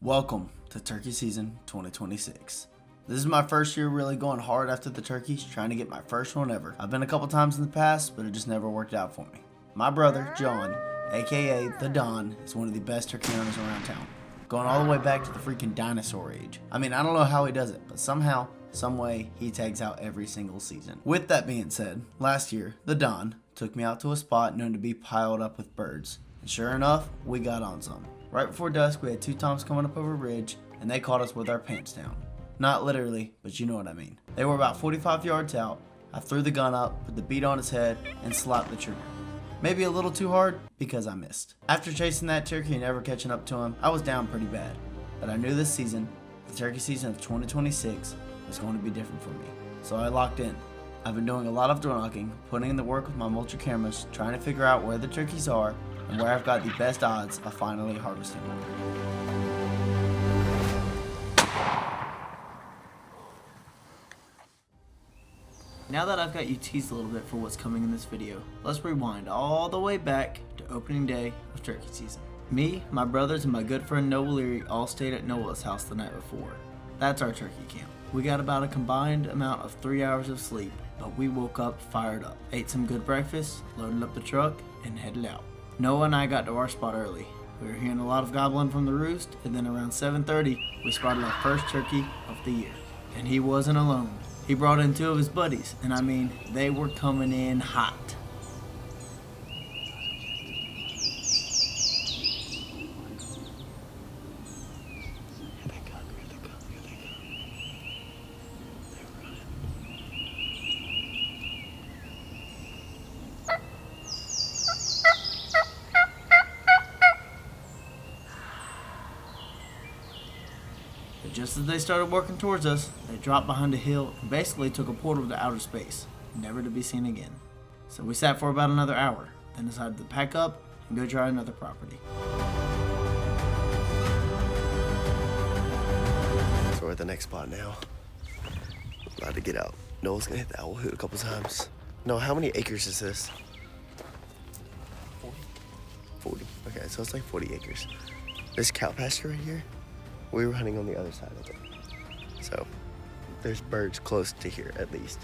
Welcome to turkey season 2026. This is my first year really going hard after the turkeys, trying to get my first one ever. I've been a couple times in the past, but it just never worked out for me. My brother, John, aka The Don, is one of the best turkey owners around town. Going all the way back to the freaking dinosaur age. I mean, I don't know how he does it, but somehow, some way, he tags out every single season. With that being said, last year, The Don took me out to a spot known to be piled up with birds. And sure enough, we got on some. Right before dusk, we had two toms coming up over a ridge, and they caught us with our pants down. Not literally, but you know what I mean. They were about 45 yards out. I threw the gun up, put the bead on his head, and slapped the trigger. Maybe a little too hard, because I missed. After chasing that turkey and never catching up to him, I was down pretty bad. But I knew this season, the turkey season of 2026, was going to be different for me. So I locked in. I've been doing a lot of door knocking, putting in the work with my Moultrie cameras, trying to figure out where the turkeys are, and where I've got the best odds of finally harvesting one. Now that I've got you teased a little bit for what's coming in this video, let's rewind all the way back to opening day of turkey season. Me, my brothers, and my good friend Noah Leary all stayed at Noah's house the night before. That's our turkey camp. We got about a combined amount of 3 hours of sleep, but we woke up fired up, ate some good breakfast, loaded up the truck, and headed out. Noah and I got to our spot early. We were hearing a lot of gobbling from the roost, and then around 7:30, we spotted our first turkey of the year. And he wasn't alone. He brought in two of his buddies, and I mean, they were coming in hot. But just as they started working towards us, they dropped behind a hill and basically took a portal to outer space, never to be seen again. So we sat for about another hour, then decided to pack up and go try another property. So we're at the next spot now. About to get out. Noel's gonna hit the owl hoot a couple times. No, how many acres is this? 40. Okay, so it's like 40 acres. This cow pasture right here, we were hunting on the other side of it. So there's birds close to here at least.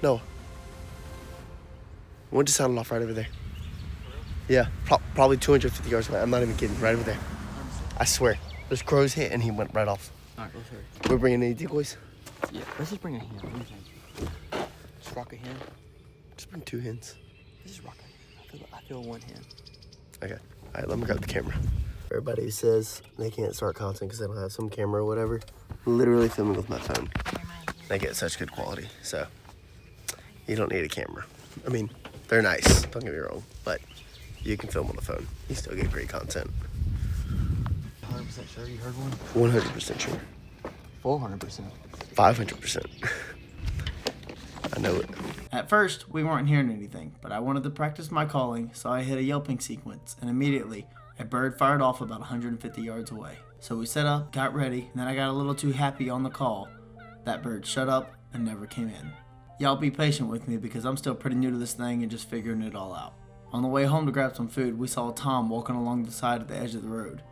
No. One just sounded off right over there. Yeah, probably 250 yards away. I'm not even kidding, right over there. I swear. Those crows hit and he went right off. All right, let's hurry. We're bringing any decoys? Yeah, let's just bring a hen. What do you think? Just rock a hen? Just bring 2 hens. Let's just rock a hen. I feel one hen. Okay. All right, let me grab the camera. Everybody who says they can't start content because they don't have some camera or whatever, literally filming with my phone. They get such good quality, so you don't need a camera. I mean, they're nice, don't get me wrong, but you can film on the phone. You still get great content. 100% sure you heard one? 100% sure. 400%. 500%. I know it. At first, we weren't hearing anything, but I wanted to practice my calling, so I hit a yelping sequence, and immediately, a bird fired off about 150 yards away. So we set up, got ready, and then I got a little too happy on the call. That bird shut up and never came in. Y'all be patient with me because I'm still pretty new to this thing and just figuring it all out. On the way home to grab some food, we saw Tom walking along the side of the edge of the road.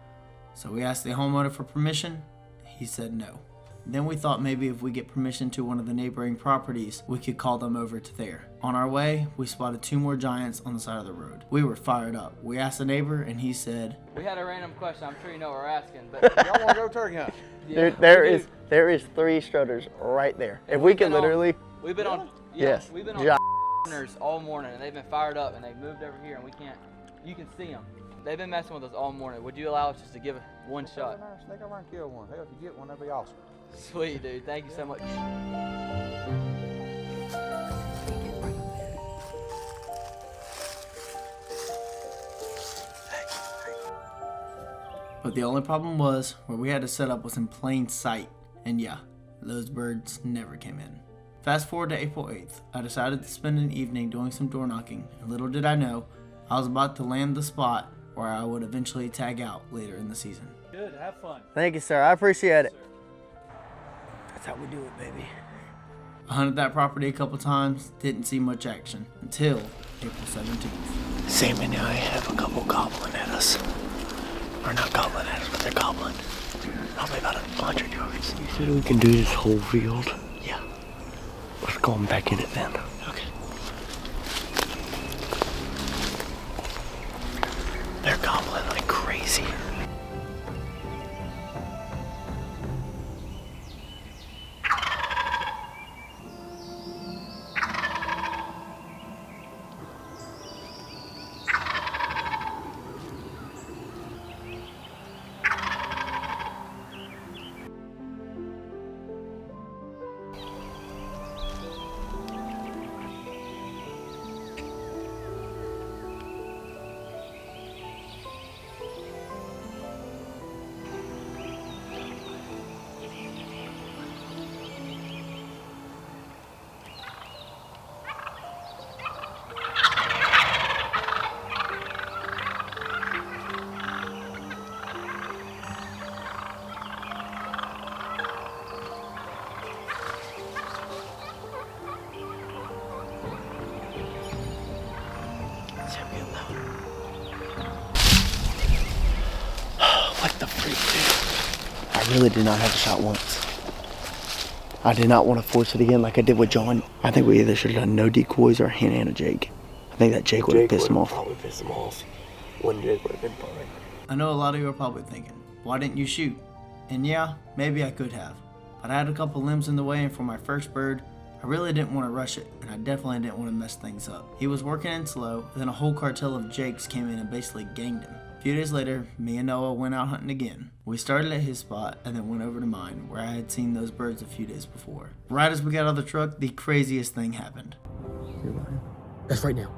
So we asked the homeowner for permission. He said no. Then we thought maybe if we get permission to one of the neighboring properties, we could call them over to there. On our way, we spotted 2 more giants on the side of the road. We were fired up. We asked the neighbor and he said, "We had a random question. I'm sure you know what we're asking, but Y'all want to go turkey hunt? yeah, There is 3 strutters right there. If we can literally, we've been on yes, we've been on corners all morning and they've been fired up and they've moved over here and we can't. You can see them. They've been messing with us all morning. Would you allow us just to give it one shot? Sneak over and kill one. Hell, if you get one, that'd be awesome. Sweet, dude. Thank you so much. but the only problem was where we had to set up was in plain sight. And yeah, those birds never came in. Fast forward to April 8th, I decided to spend an evening doing some door knocking, and little did I know, I was about to land the spot where I would eventually tag out later in the season. Good, have fun. thank you, sir. I appreciate it. That's how we do it, baby. I hunted that property a couple times, didn't see much action until April 17th. Sam and I have a couple gobbling at us. Or not gobbling at us, but they're gobbling. Probably about 100 yards. You said we can do this whole field? Yeah. Let's go back in it then. Okay. They're gobbling like crazy. What the freak, dude? I really did not have a shot once. I did not want to force it again like I did with John. I think we either should have done no decoys or Hannah and a Jake. I think that Jake would have pissed him off. Probably pissed him off. One Jake would have been fine. I know a lot of you are probably thinking, why didn't you shoot? And yeah, maybe I could have. But I had a couple limbs in the way, and for my first bird, I really didn't want to rush it, and I definitely didn't want to mess things up. He was working in slow, and then a whole cartel of Jakes came in and basically ganged him. A few days later, me and Noah went out hunting again. We started at his spot and then went over to mine, where I had seen those birds a few days before. Right as we got out of the truck, the craziest thing happened. That's right now.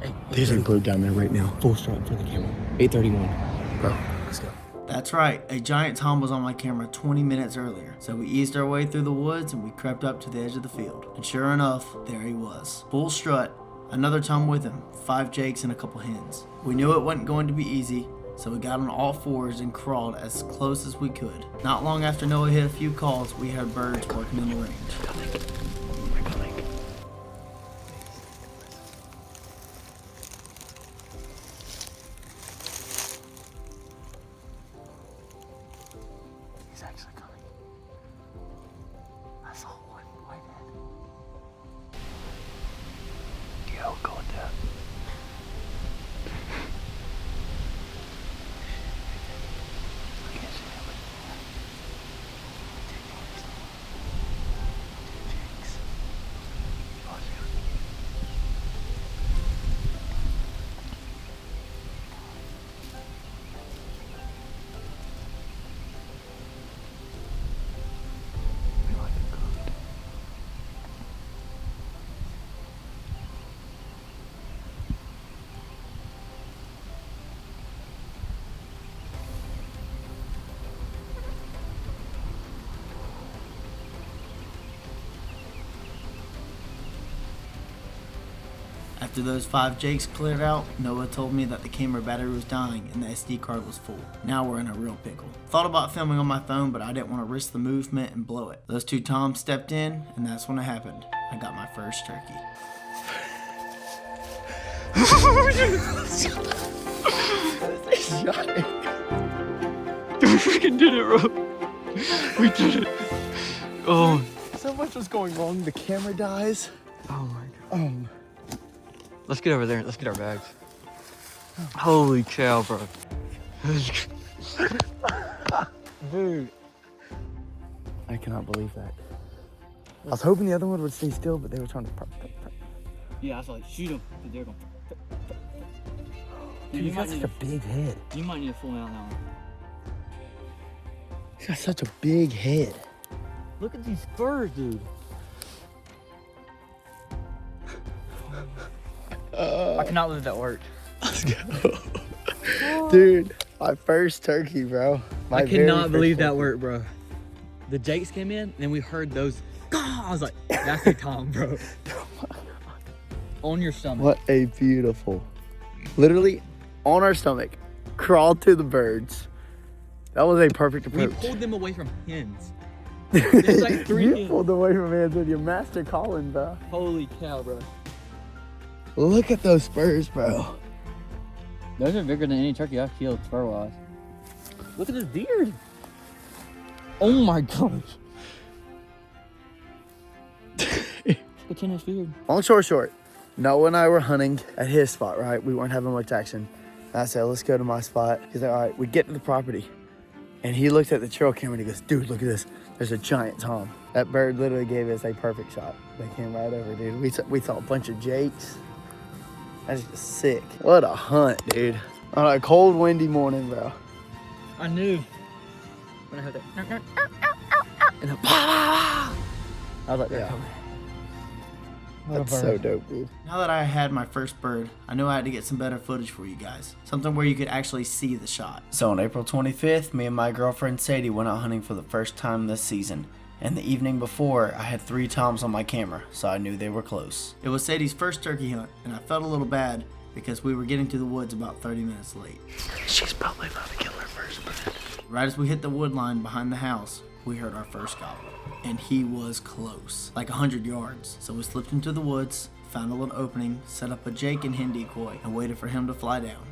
Hey, There's a bird down there right now. full strut for the camera. 8:31. Bro, let's go. That's right, a giant tom was on my camera 20 minutes earlier. So we eased our way through the woods and we crept up to the edge of the field. And sure enough, there he was. Full strut, another tom with him, 5 Jakes and a couple hens. We knew it wasn't going to be easy, so we got on all fours and crawled as close as we could. Not long after Noah hit a few calls, we heard birds working in the range. He's actually coming. I saw one whitehead. Yo, go with that. I can't see him. After those 5 Jakes cleared out, Noah told me that the camera battery was dying and the SD card was full. Now we're in a real pickle. Thought about filming on my phone, but I didn't want to risk the movement and blow it. Those 2 toms stepped in, and that's when it happened. I got my first turkey. We freaking did it, bro. We did it. Oh. So much was going wrong. The camera dies. Oh my god. Let's get over there. Let's get our bags. Holy cow, bro. Dude. I cannot believe that. I was hoping the other one would stay still, but they were trying to Yeah, I was like, shoot them. But they're going. Dude, he's got such a big head. You might need to full out now. He's got such a big head. Look at these birds, dude. I cannot believe that worked. Let's go. Dude, my first turkey, bro. I cannot believe that worked, bro. The Jakes came in, and then we heard those. I was like, that's a tom, bro. On your stomach. What a beautiful. Literally on our stomach. Crawled to the birds. That was a perfect approach. We pulled them away from hens. There's like 3 You hens. pulled away from hands with your master calling, bro. Holy cow, bro. Look at those spurs, bro. Those are bigger than any turkey I've killed spur-wise. Look at this deer. Oh my gosh. Look at his beard. Long story short, Noah and I were hunting at his spot, right? We weren't having much action. And I said, let's go to my spot. He's like, all right, we get to the property. And he looked at the trail camera and he goes, dude, look at this. There's a giant tom. That bird literally gave us a perfect shot. They came right over, dude. We saw a bunch of jakes. That's just sick. What a hunt, dude. On a cold, windy morning, bro. I knew when I heard that. And then, I was like, Yeah. yeah. That's so dope, dude. Now that I had my first bird, I knew I had to get some better footage for you guys. Something where you could actually see the shot. So on April 25th, me and my girlfriend Sadie went out hunting for the first time this season. And the evening before, I had 3 toms on my camera, so I knew they were close. It was Sadie's first turkey hunt, and I felt a little bad because we were getting to the woods about 30 minutes late. She's probably about to kill her first bird. Right as we hit the wood line behind the house, we heard our first gobbler. And he was close, like 100 yards. So we slipped into the woods, found a little opening, set up a Jake and hen decoy, and waited for him to fly down.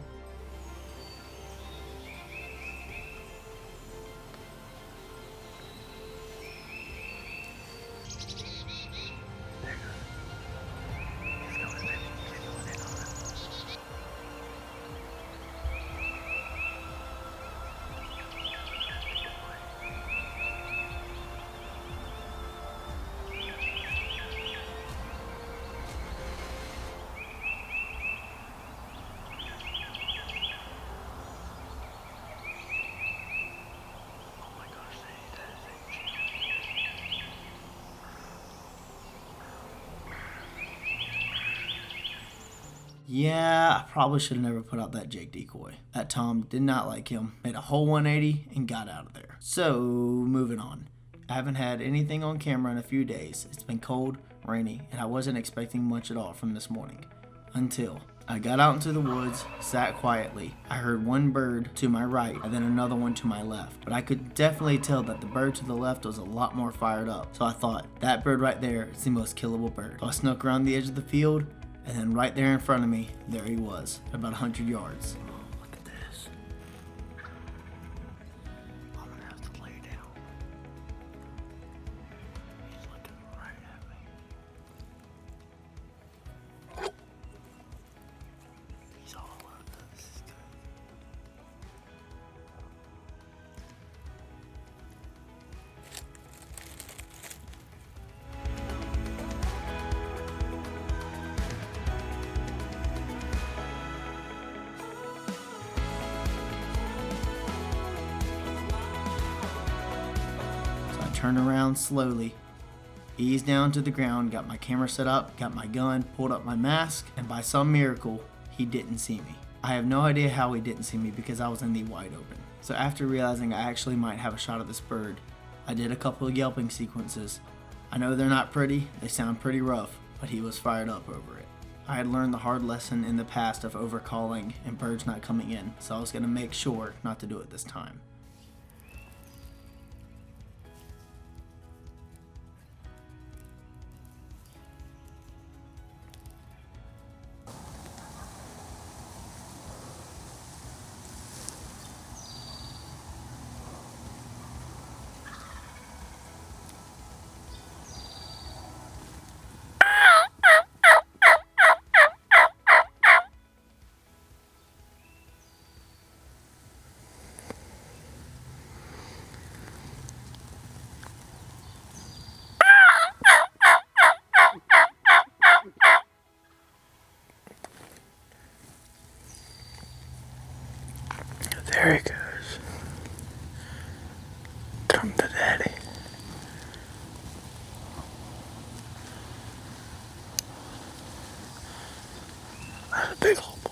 Yeah, I probably should have never put out that Jake decoy. That Tom did not like him, made a whole 180 and got out of there. So, moving on. I haven't had anything on camera in a few days. It's been cold, rainy, and I wasn't expecting much at all from this morning. Until I got out into the woods, sat quietly. I heard one bird to my right and then another one to my left. But I could definitely tell that the bird to the left was a lot more fired up. So I thought, that bird right there is the most killable bird. So I snuck around the edge of the field, and then right there in front of me, there he was, at about 100 yards. Look at this. I'm gonna have to lay down. He's looking right at me. He's all alone. This is good. Turned around slowly, eased down to the ground, got my camera set up, got my gun, pulled up my mask, and by some miracle, he didn't see me. I have no idea how he didn't see me because I was in the wide open. So after realizing I actually might have a shot at this bird, I did a couple of yelping sequences. I know they're not pretty, they sound pretty rough, but he was fired up over it. I had learned the hard lesson in the past of overcalling and birds not coming in, so I was going to make sure not to do it this time. There he goes. Come to daddy. That's a big old boy.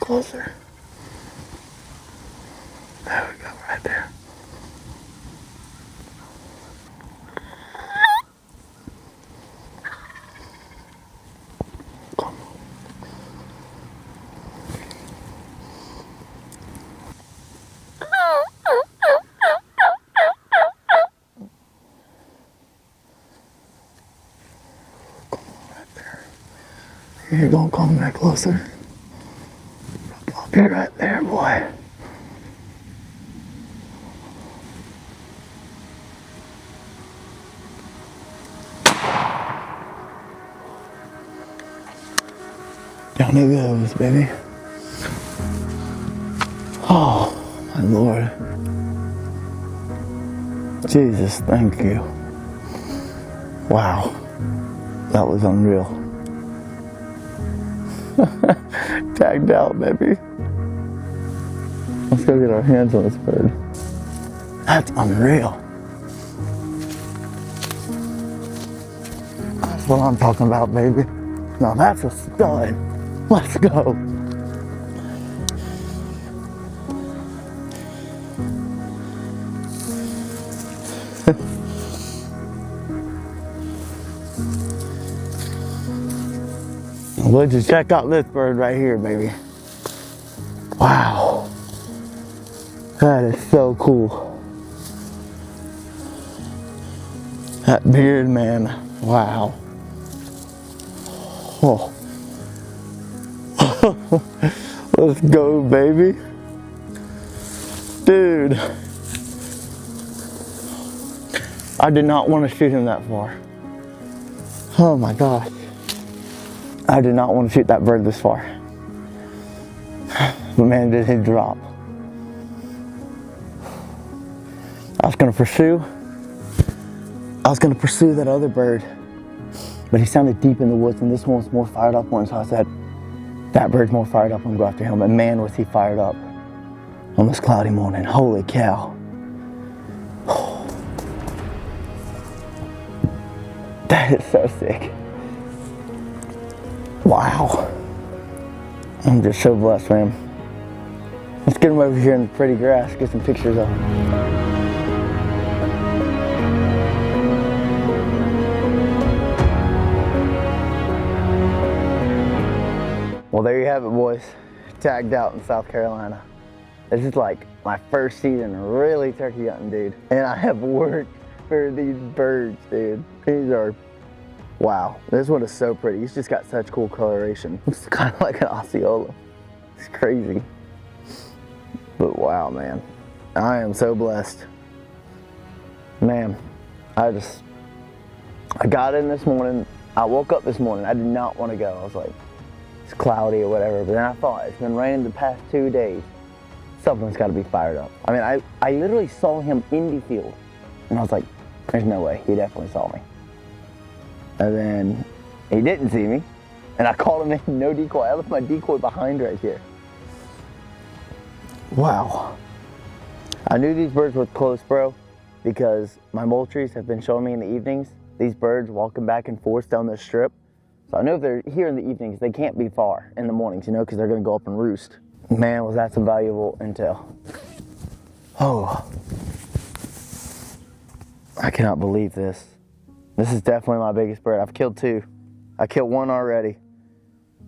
closer. There we go, right there. You're gonna come back closer. I'll be right there, boy. Down he goes, baby. Oh, my Lord. Jesus, thank you. Wow, that was unreal. Tagged out, baby. Let's go get our hands on this bird. That's unreal. That's what I'm talking about, baby. Now that's a stud. Let's go. We'll just check out this bird right here, baby. Wow. That is so cool. That beard, man. Wow. Oh. Let's go, baby. Dude. I did not want to shoot him that far. Oh my gosh. I did not want to shoot that bird this far. But man, did he drop. I was gonna pursue that other bird, but he sounded deep in the woods, and this one was more fired up one, so I said, that bird's more fired up, I'm gonna go after him. And man, was he fired up on this cloudy morning. Holy cow. That is so sick. Wow. I'm just so blessed, man. Let's get him over here in the pretty grass, get some pictures of him. Well, there you have it, boys. Tagged out in South Carolina. This is like my first season really turkey hunting, dude. And I have worked for these birds, dude. These are, wow. This one is so pretty. He's just got such cool coloration. It's kind of like an Osceola. It's crazy. But wow, man. I am so blessed. Man, I got in this morning. I woke up this morning. I did not want to go. I was like, it's cloudy or whatever. But then I thought, it's been raining the past 2 days. Something's got to be fired up. I mean, I literally saw him in the field. And I was like, there's no way. He definitely saw me. And then he didn't see me. And I called him in, no decoy. I left my decoy behind right here. Wow. I knew these birds were close, bro, because my Moultries have been showing me in the evenings, these birds walking back and forth down this strip. So I know if they're here in the evenings, they can't be far in the mornings, you know, because they're going to go up and roost. Man, was that some valuable intel. Oh. I cannot believe this. This is definitely my biggest bird. I've killed 2. I killed 1 already.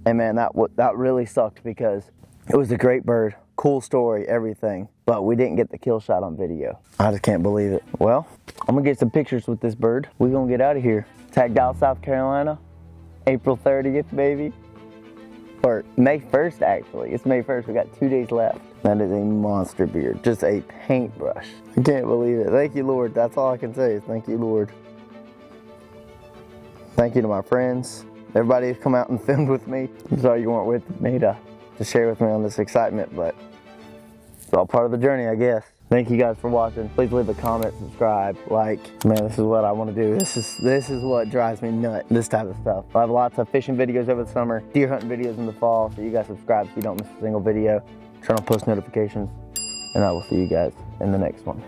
And man, that really sucked because it was a great bird. Cool story, everything. But we didn't get the kill shot on video. I just can't believe it. Well, I'm gonna get some pictures with this bird. We're gonna get out of here. Tagged out South Carolina, April 30th, baby. Or May 1st, actually. It's May 1st, we got 2 days left. That is a monster beard, just a paintbrush. I can't believe it. Thank you, Lord. That's all I can say is thank you, Lord. Thank you to my friends, everybody who's come out and filmed with me. I'm sorry you weren't with me to share with me on this excitement, but it's all part of the journey, I guess. Thank you guys for watching. Please leave a comment, subscribe, like. Man, this is what I want to do. This is what drives me nuts, this type of stuff. I have lots of fishing videos over the summer, deer hunting videos in the fall, so you guys subscribe so you don't miss a single video. Turn on post notifications, and I will see you guys in the next one.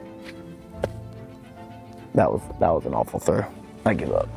That was an awful throw. I give up.